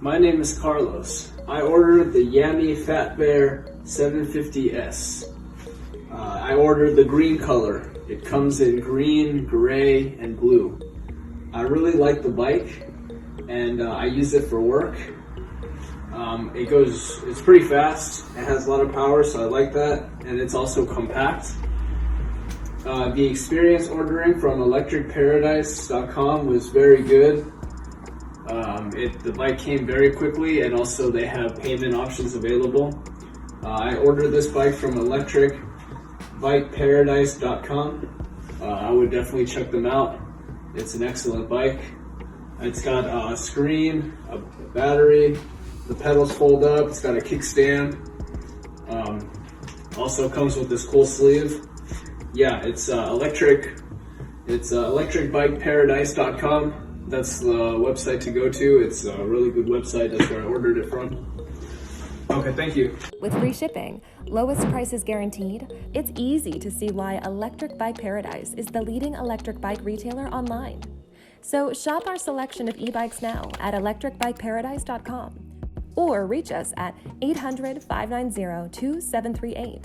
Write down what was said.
My name is Carlos. I ordered the Yamee 750S. I ordered the green color. It comes in green, gray, and blue. I really like the bike, and I use it for work. It's pretty fast. It has a lot of power, so I like that, and it's also compact. The experience ordering from electricparadise.com was very good. The bike came very quickly, and also they have payment options available. I ordered this bike from electricbikeparadise.com. I would definitely check them out. It's an excellent bike. It's got a screen, a battery, the pedals fold up, it's got a kickstand. Also comes with this cool sleeve. Yeah, it's electricbikeparadise.com. That's the website to go to. It's a really good website. That's where I ordered it from. Okay, thank you. With free shipping, lowest prices guaranteed, it's easy to see why Electric Bike Paradise is the leading electric bike retailer online. So shop our selection of e-bikes now at electricbikeparadise.com or reach us at 800-590-2738.